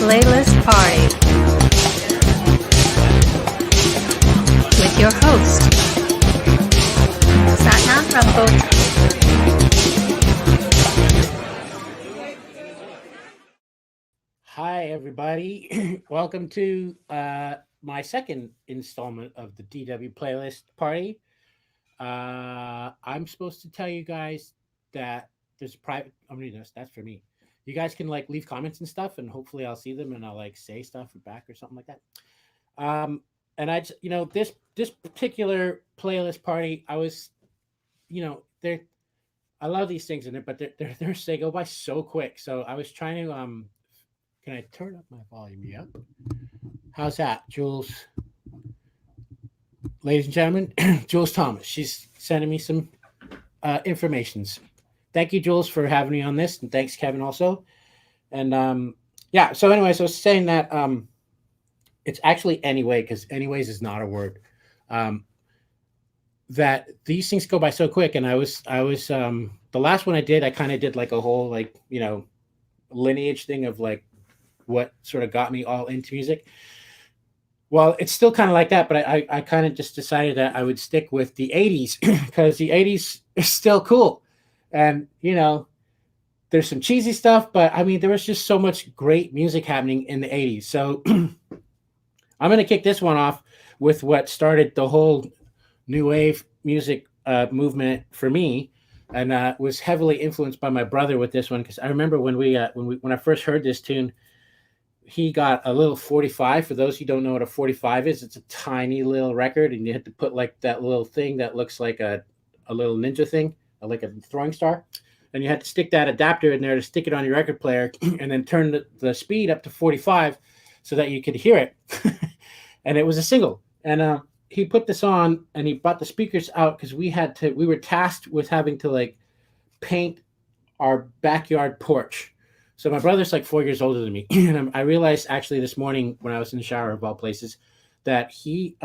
Playlist Party with your host, Satnam Ramgotra. Hi, everybody. Welcome to my second installment of the DW Playlist Party. I'm supposed to tell you guys that there's private. That's for me. You guys can leave comments and stuff, and hopefully I'll see them and I'll say stuff back or something like that. And this particular playlist party, I was, they're I love these things in it, but they go by so quick. So I was trying to Can I turn up my volume? Yep. How's that, Jules? Ladies and gentlemen, Jules Thomas. She's sending me some informations. Thank you, Jules, for having me on this, and thanks, Kevin, also. And so anyways, I was saying that it's actually anyway, because anyways is not a word. That these things go by so quick, and I was the last one I did, I kind of did a whole lineage thing of what sort of got me all into music. Well, it's still kind of like that, but I kind of just decided that I would stick with the 80s because the 80s is still cool. And, there's some cheesy stuff, but I mean, there was just so much great music happening in the 80s. So I'm going to kick this one off with what started the whole new wave music movement for me, and was heavily influenced by my brother with this one. Because I remember when I first heard this tune, he got a little 45. For those who don't know what a 45 is, it's a tiny little record, and you had to put that little thing that looks like a little ninja thing, like a throwing star, and you had to stick that adapter in there to stick it on your record player, and then turn the speed up to 45 so that you could hear it. And it was a single. And he put this on, and he brought the speakers out because we were tasked with having to paint our backyard porch. So my brother's 4 years older than me. And I realized actually this morning when I was in the shower, of all places, that he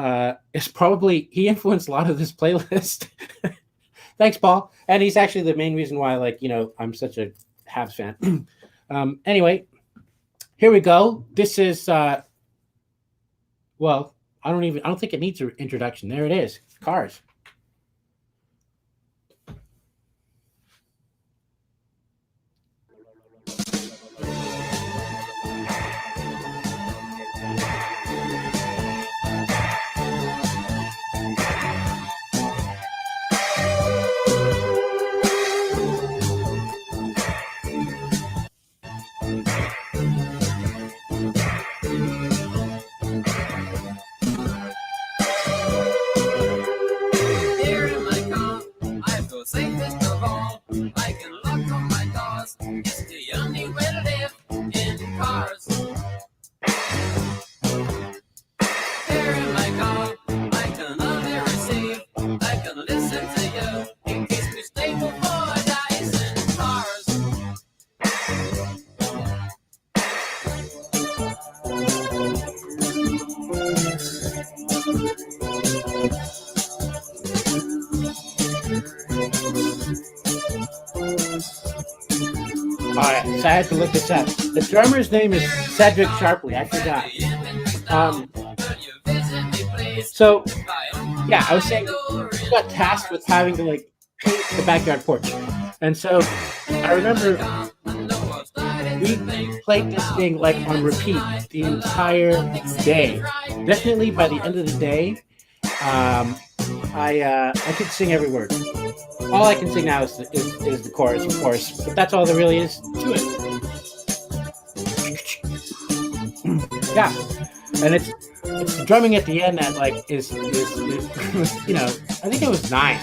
influenced a lot of this playlist. Thanks, Paul. And he's actually the main reason why, I'm such a Habs fan. Anyway, here we go. This is, I don't think it needs an introduction. There it is. Cars. Safest of all, I can lock on my doors. It's the only way to live in cars. Here in my car, I can only receive. I can listen to you. It keeps me stable for days in cars. All right, so I had to look this up. The drummer's name is Cedric Sharpley. I forgot. I was saying we got tasked with having to paint the backyard porch, and so I remember we played this thing on repeat the entire day. Definitely by the end of the day, I could sing every word. All I can sing now is the chorus, of course, but that's all there really is to it. Yeah, and it's the drumming at the end that is I think it was 9.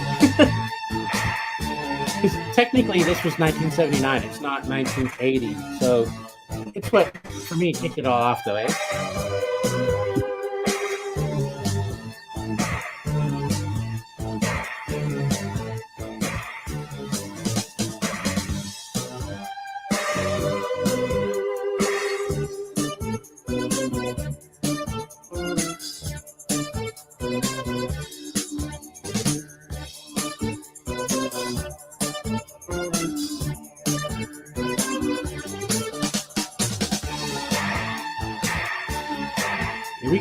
Technically, this was 1979. It's not 1980, so it's what for me kicked it all off, though, eh?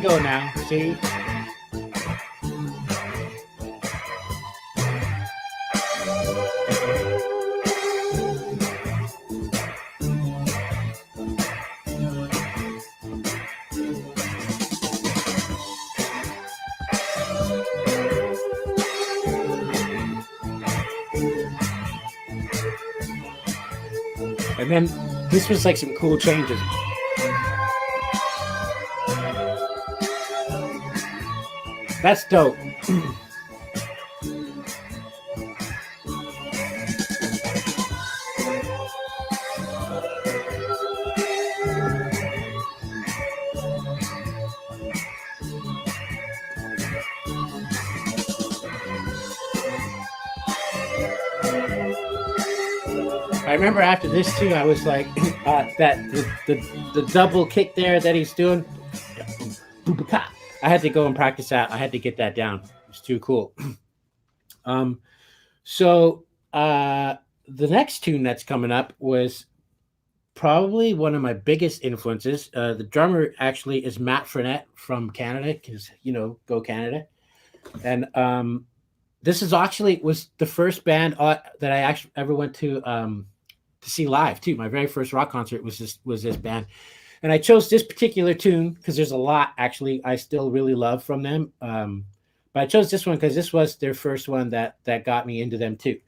go now. See? And then this was like some cool changes. That's dope. I remember after this too, I was like, that the double kick there that he's doing. I had to go and practice that. I had to get that down. It's too cool. So the next tune that's coming up was probably one of my biggest influences. The drummer actually is 𝗦𝗔𝗡𝗏𝗏 from Canada, because go Canada. And this is actually was the first band that I actually ever went to see live too. My very first rock concert was this band. And I chose this particular tune because there's a lot actually I still really love from them. But I chose this one because this was their first one that got me into them too.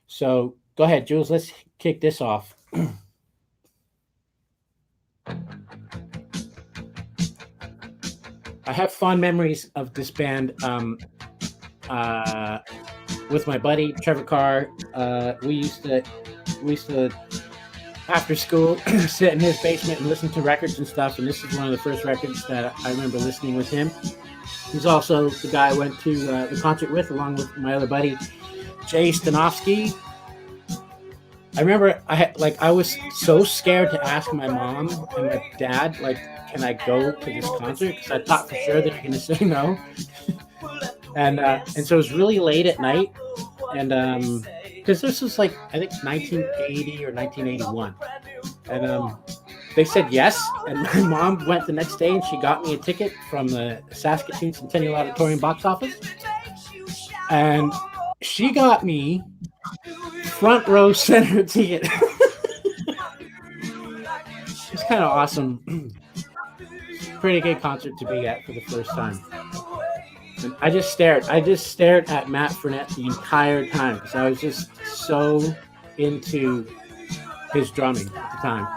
So go ahead, Jules, let's kick this off. I have fond memories of this band with my buddy Trevor Carr. We used to after school sit in his basement and listen to records and stuff, and this is one of the first records that I remember listening with him. He's also the guy I went to the concert with, along with my other buddy Jay Stanovsky. I remember I was so scared to ask my mom and my dad, like, can I go to this concert? Because I thought for sure they were going to say no. And so it was really late at night, and because this was like, I think 1980 or 1981, and they said yes, and my mom went the next day and she got me a ticket from the Saskatoon Centennial Auditorium box office, and she got me front row center ticket. It's kind of awesome. Pretty good concert to be at for the first time. And I just stared at 𝗦𝗔𝗏𝗏𝗏 the entire time because I was just so into his drumming at the time.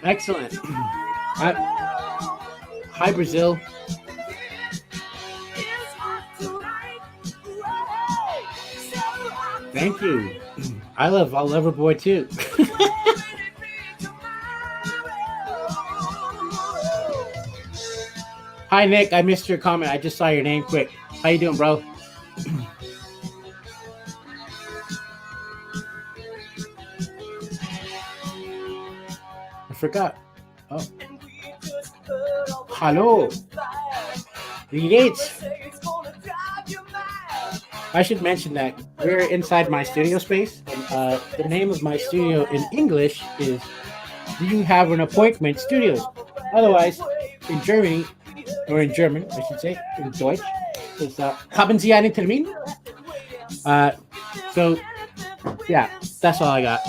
Excellent. Hi, Brazil. Thank you. I love Loverboy too. Hi, Nick. I missed your comment. I just saw your name quick. How you doing, bro? I forgot. Oh. Hello. Wie geht's? I should mention that we're inside my studio space. And, the name of my studio in English is Do You Have an Appointment Studios? Otherwise, in Germany, or in German, I should say, in Deutsch, is Haben Sie einen Termin? So, yeah, that's all I got.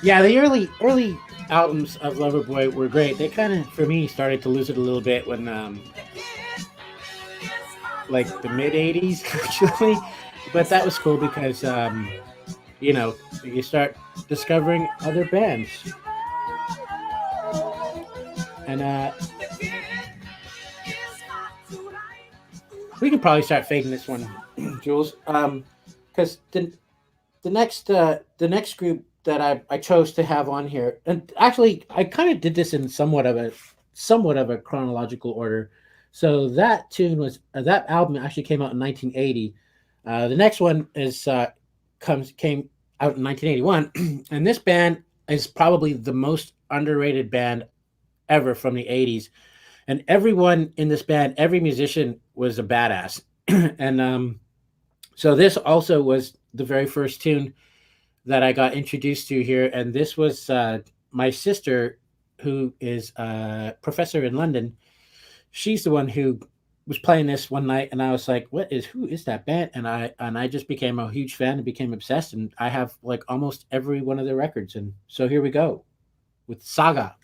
Yeah, the early albums of Loverboy were great. They kind of, for me, started to lose it a little bit when like the mid '80s, actually. But that was cool because you start discovering other bands, and we can probably start fading this one, Jules, because the next group that I chose to have on here, and actually I kind of did this in somewhat of a chronological order. So that tune was that album actually came out in 1980. The next one came out in 1981, and this band is probably the most underrated band ever from the 80s. And everyone in this band, every musician was a badass. And so this also was the very first tune that I got introduced to here. And this was my sister, who is a professor in London. She's the one who was playing this one night, and I was like, who is that band? And I just became a huge fan and became obsessed. And I have like almost every one of their records. And so here we go with Saga.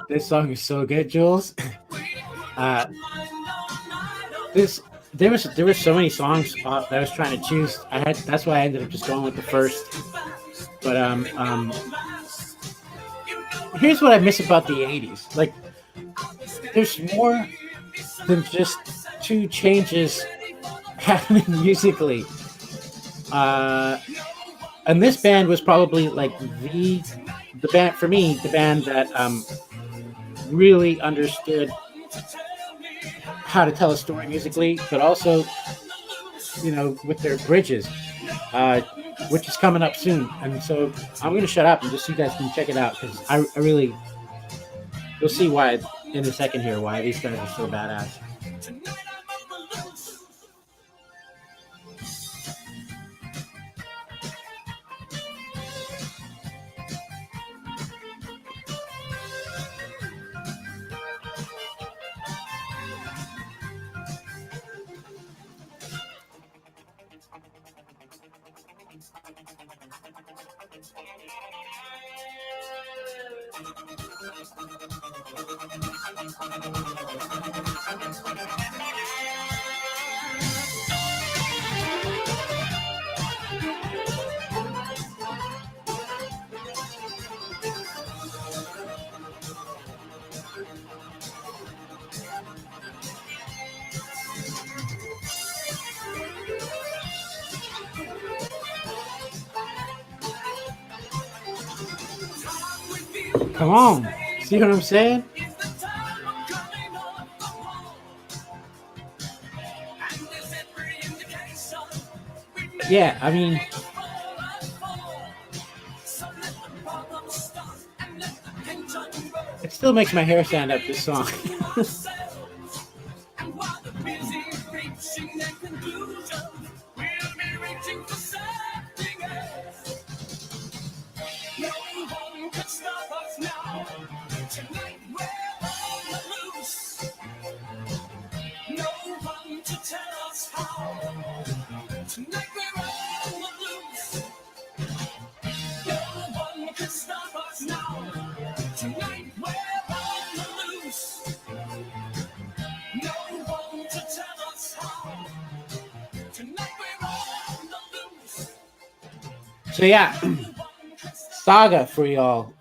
This song is so good, Jules. There was so many songs that I was trying to choose. That's why I ended up just going with the first. But here's what I miss about the '80s. Like, there's more than just two changes happening musically. And this band was probably like the band for me, the band that really understood how to tell a story musically, but also, with their bridges, which is coming up soon. And so I'm going to shut up and just so you guys can check it out, because I really, you'll see why in a second here, why these guys are so badass. Come on, see what I'm saying? Yeah, I mean, it still makes my hair stand up, this song. Tonight we're on the loose. So yeah, Saga for y'all.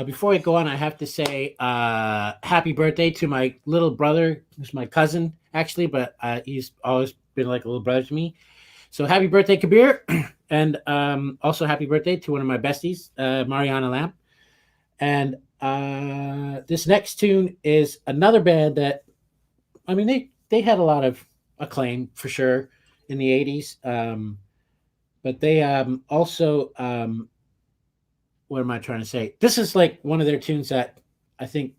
Before I go on, I have to say happy birthday to my little brother, who's my cousin actually, but he's always been like a little brother to me. So happy birthday, Kabir, and also happy birthday to one of my besties, Mariana Lamp. And this next tune is another band that, I mean, they had a lot of acclaim for sure in the 80s. But they also, what am I trying to say? This is like one of their tunes that I think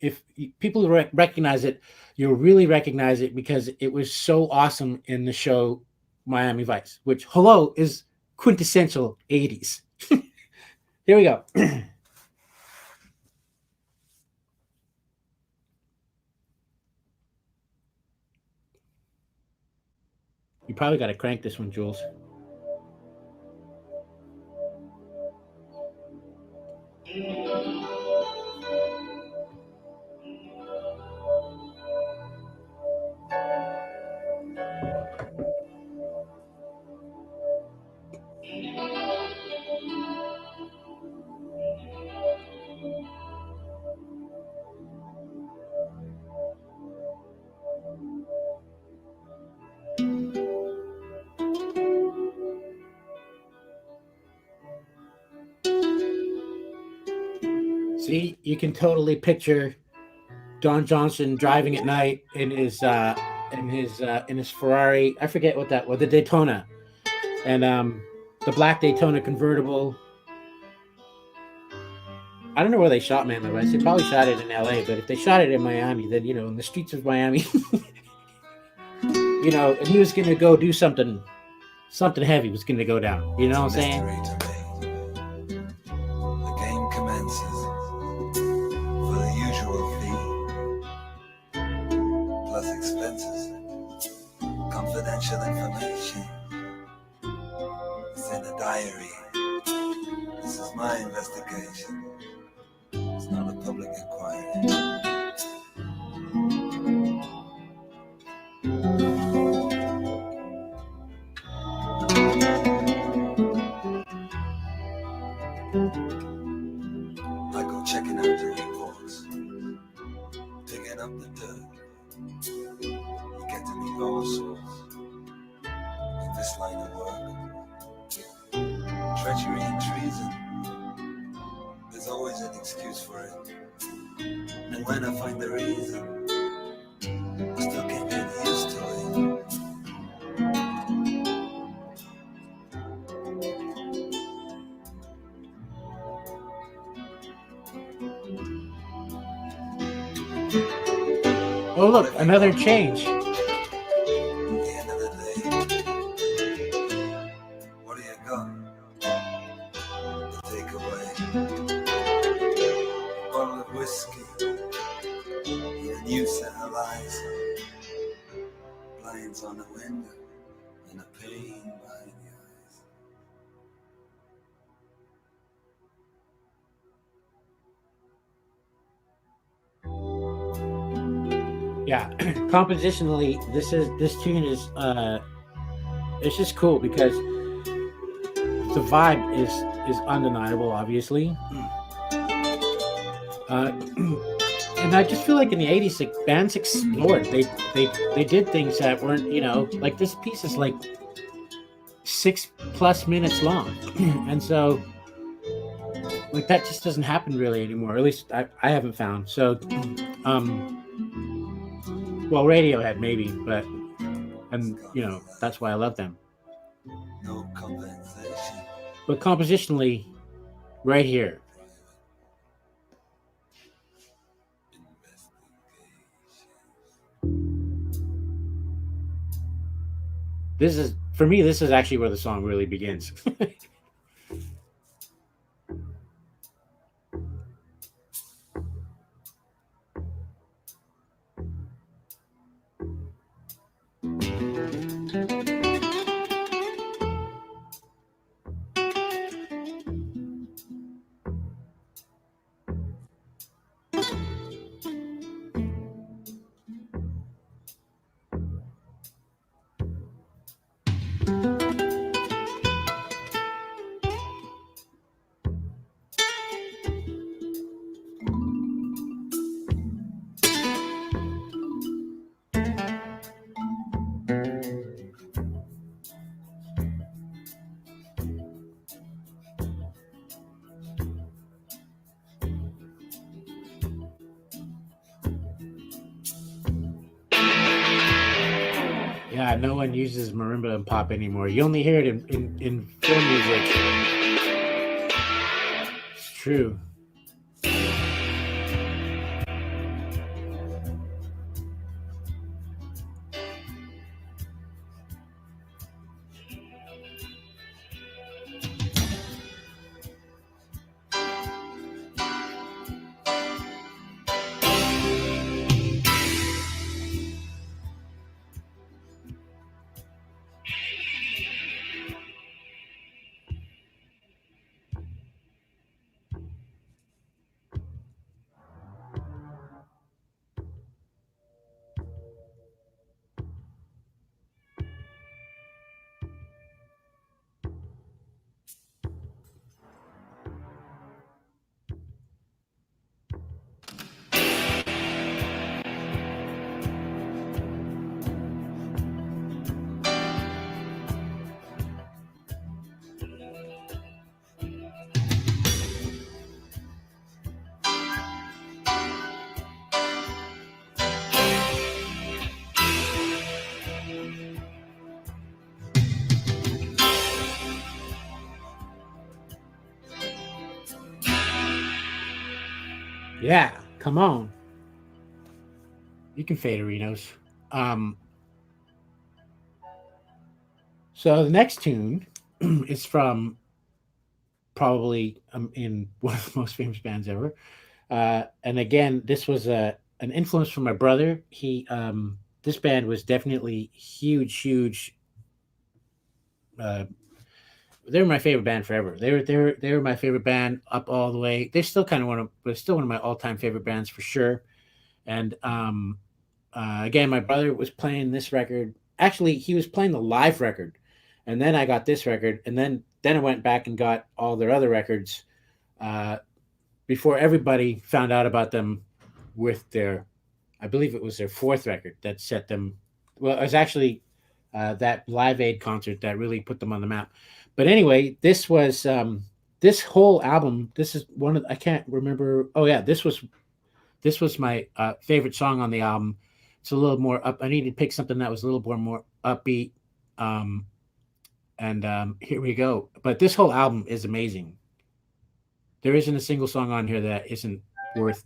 if people recognize it, you'll really recognize it because it was so awesome in the show Miami Vice, which, hello, is quintessential 80s. Here we go. You probably got to crank this one, Jules. See, you can totally picture Don Johnson driving at night in his Ferrari. I forget what that was, the Daytona, and the black Daytona convertible. I don't know where they shot Miami Vice. They probably shot it in LA, but if they shot it in Miami, then in the streets of Miami, and he was gonna go do something heavy was gonna go down. You know what I'm saying? The game commences for the usual fee, plus expenses, confidential information. It's in the diary. This is my investigation. It's not a public inquiry. I go checking out the reports, picking up the dirt. You get to meet all sorts in this line of work. Treachery and treason, there's always an excuse for it. And when I find the reason, I still can't get used to it. Oh, look, another change. At the end of the day, what do you got to take away? A bottle of whiskey, a new set of lies, blinds on the window, and a pain behind the eyes. Yeah, compositionally, this tune is it's just cool because the vibe is undeniable, obviously. And I just feel like in the 80s, like bands explored. They did things that weren't, like this piece is like 6+ minutes long, and so like that just doesn't happen really anymore. At least I haven't found. So well, Radiohead maybe, but that's why I love them. No compensation. But compositionally, right here, this is actually where the song really begins. Yeah, no one uses marimba and pop anymore. You only hear it in film music. It's true. Yeah, come on. You can fade arenas. So the next tune is from probably in one of the most famous bands ever. And again, this was an influence from my brother. This band was definitely huge. They were my favorite band forever. They were my favorite band up all the way. They're still kind of still one of my all time favorite bands for sure. And again, my brother was playing this record. Actually, he was playing the live record, and then I got this record, and then I went back and got all their other records before everybody found out about them with their, I believe it was their fourth record that set them. Well, it was actually that Live Aid concert that really put them on the map. But anyway, this was this whole album. This is one of, I can't remember. Oh yeah, this was my favorite song on the album. It's a little more up. I needed to pick something that was a little more upbeat. And here we go. But this whole album is amazing. There isn't a single song on here that isn't worth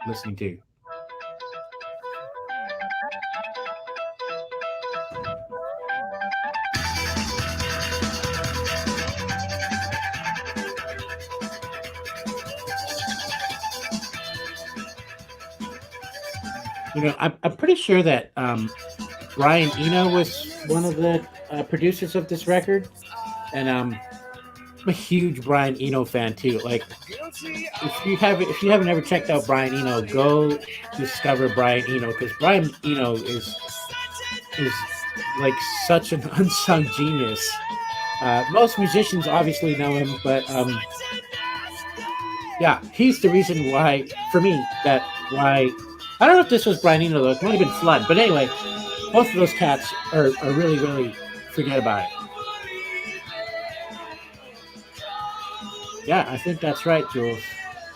listening to. You know, I'm pretty sure that Brian Eno was one of the producers of this record, and I'm a huge Brian Eno fan too. Like, if you haven't ever checked out Brian Eno, go discover Brian Eno, because Brian Eno is like such an unsung genius. Most musicians obviously know him, but yeah, he's the reason why, for me, I don't know if this was Brian Eno though. It might have been Flood, but anyway, both of those cats are really, forget about it. Yeah, I think that's right, Jules.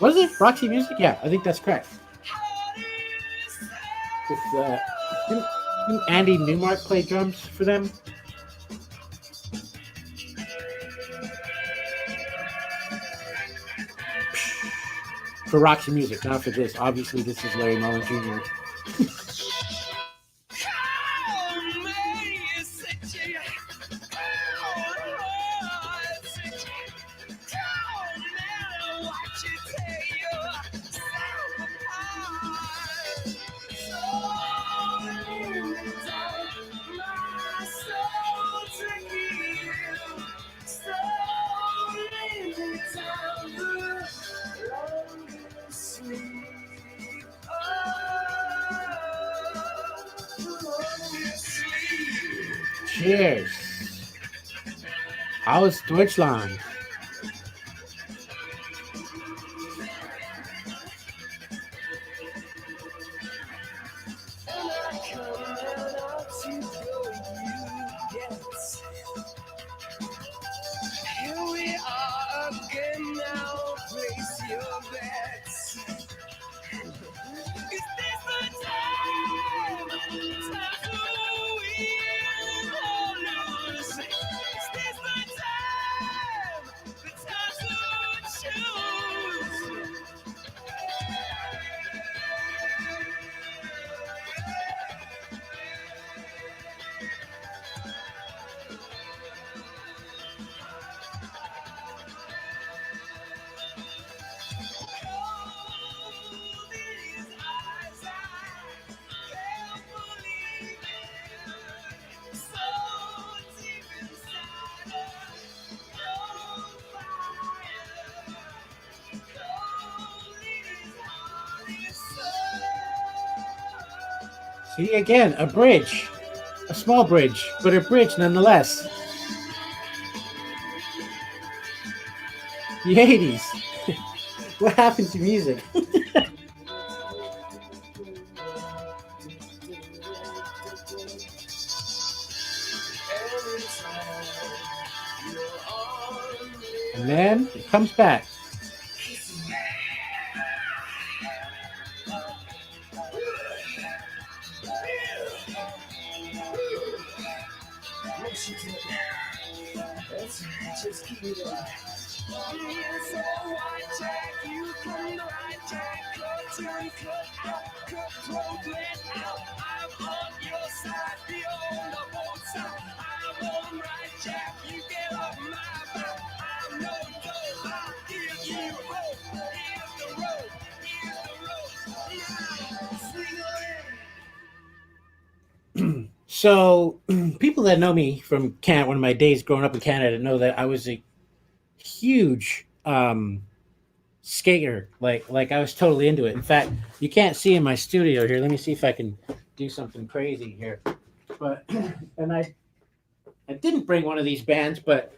Was it Roxy Music? Yeah, I think that's correct. With didn't Andy Newmark play drums for them? For Roxy Music, not for this. Obviously, this is Larry Mullen Jr. Cheers. Aus Deutschland. See, again, a bridge. A small bridge, but a bridge nonetheless. The 80s. What happened to music? And then it comes back. So people that know me from Canada, one of my days growing up in Canada, know that I was a huge skater. Like I was totally into it. In fact, you can't see in my studio here. Let me see if I can do something crazy here. But and I didn't bring one of these bands, but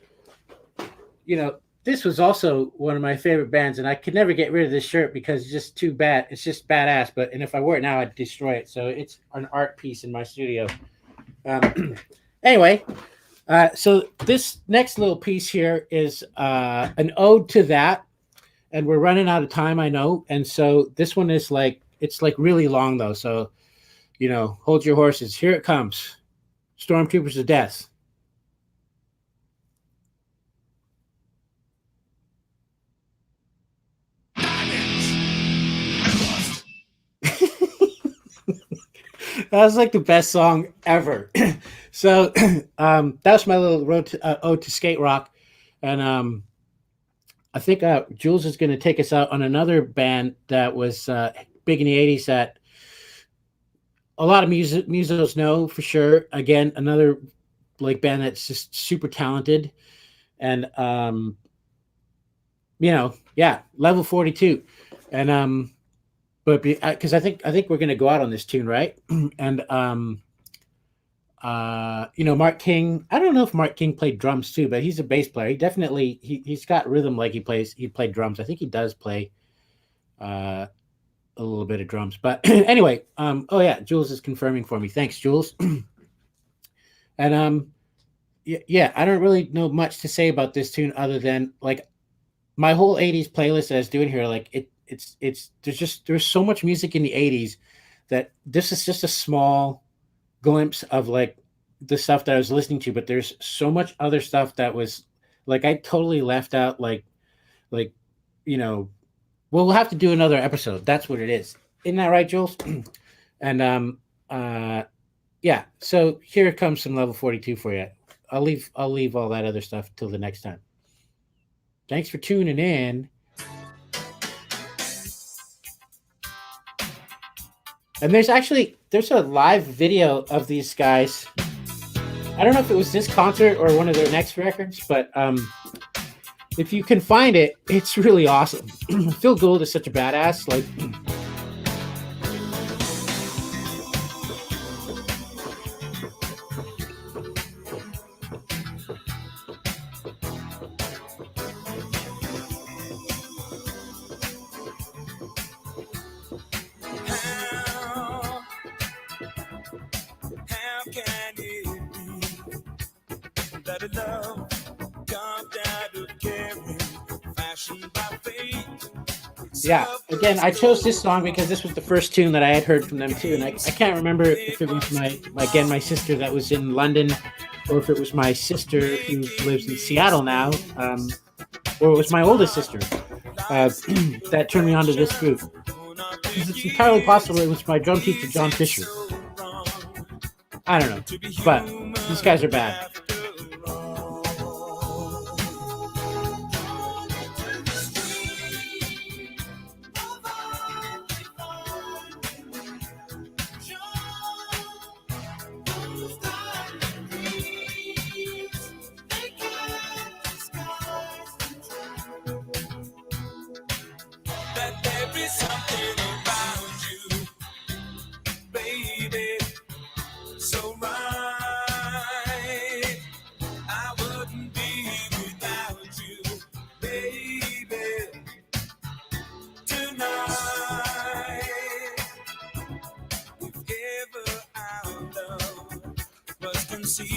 you know, this was also one of my favorite bands, and I could never get rid of this shirt because it's just too bad. It's just badass. But and if I wore it now, I'd destroy it. So it's an art piece in my studio. Anyway, so this next little piece here is an ode to that, and we're running out of time, I know, and so this one is like, it's like really long though, so you know, hold your horses. Here it comes. Stormtroopers of Death. That was like the best song ever. So that was my little ode to skate rock, and I think Jules is going to take us out on another band that was big in the 80s that a lot of musos know for sure. Again, another like band that's just super talented, and you know, yeah, Level 42, and but because I think we're going to go out on this tune, right? And you know, Mark King. I don't know if Mark King played drums too, but he's a bass player. He definitely he's got rhythm like he played drums. I think he does play a little bit of drums. But anyway, oh yeah, Jules is confirming for me. Thanks, Jules. And yeah, I don't really know much to say about this tune other than like my whole 80s playlist that I was doing here, like there's so much music in the 80s that this is just a small glimpse of like the stuff that I was listening to, but there's so much other stuff that was like I totally left out, like you know, well, we'll have to do another episode. That's what it is. Isn't that right, Jules? And yeah, so here comes some Level 42 for you. I'll leave all that other stuff till the next time. Thanks for tuning in. And there's a live video of these guys. I don't know if it was this concert or one of their next records, but if you can find it, it's really awesome. Phil Gould is such a badass. Like, yeah, again, I chose this song because this was the first tune that I had heard from them too, and I can't remember if it was my sister that was in London, or if it was my sister who lives in Seattle now, or it was my oldest sister that turned me on to this group. It's entirely possible it was my drum teacher, John Fisher. I don't know, but these guys are bad. Something about you, baby.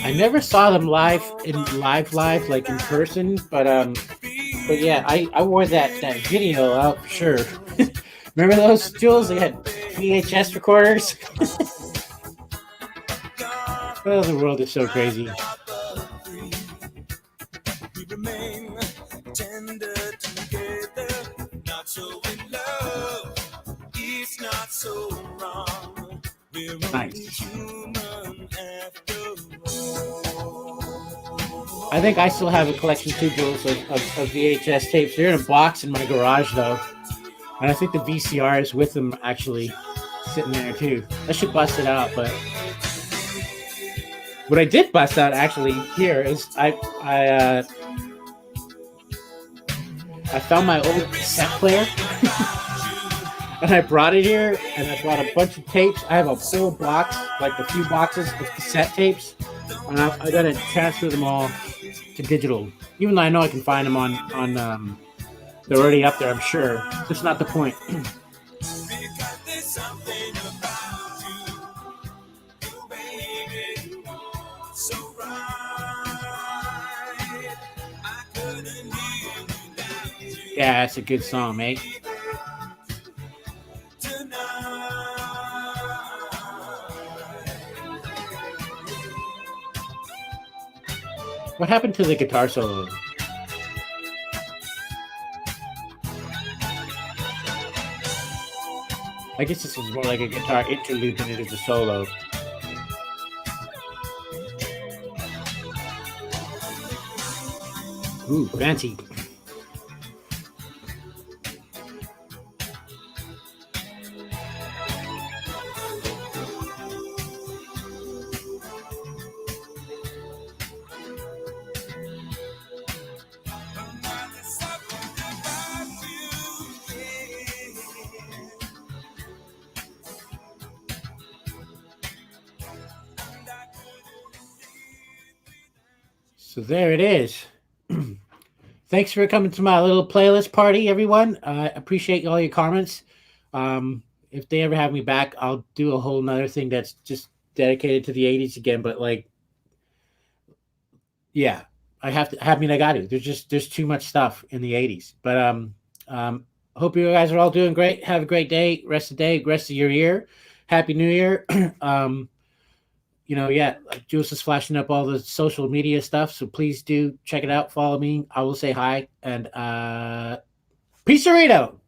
I never saw them live like in person, but yeah, I wore that video out for sure. Remember those, Jules? They had VHS recorders. Oh, the world is so crazy. We remain tender together, not so in love. It's not so wrong. We're only human after all. I think I still have a collection too, Jules, of VHS tapes. They're in a box in my garage though, and I think the VCR is with them actually, sitting there too. I should bust it out, but what I did bust out actually here is I found my old cassette player and I brought it here, and I brought a bunch of tapes. I have a whole box, like a few boxes of cassette tapes, and I gotta transfer them all to digital. Even though I know I can find them on they're already up there, I'm sure. That's not the point. Because there's something about you, baby, so right. I couldn't live without you Yeah, that's a good song, mate. What happened to the guitar solo? I guess this is more like a guitar interlude than it is a solo. Ooh, fancy. So there it is. Thanks for coming to my little playlist party, everyone. I appreciate all your comments. If they ever have me back, I'll do a whole nother thing that's just dedicated to the 80s again. But like, yeah, I got to. There's too much stuff in the 80s. But hope you guys are all doing great. Have a great day, rest of the day, rest of your year. Happy New Year. Yeah, Jules is flashing up all the social media stuff, so please do check it out. Follow me. I will say hi, and peace, Dorito.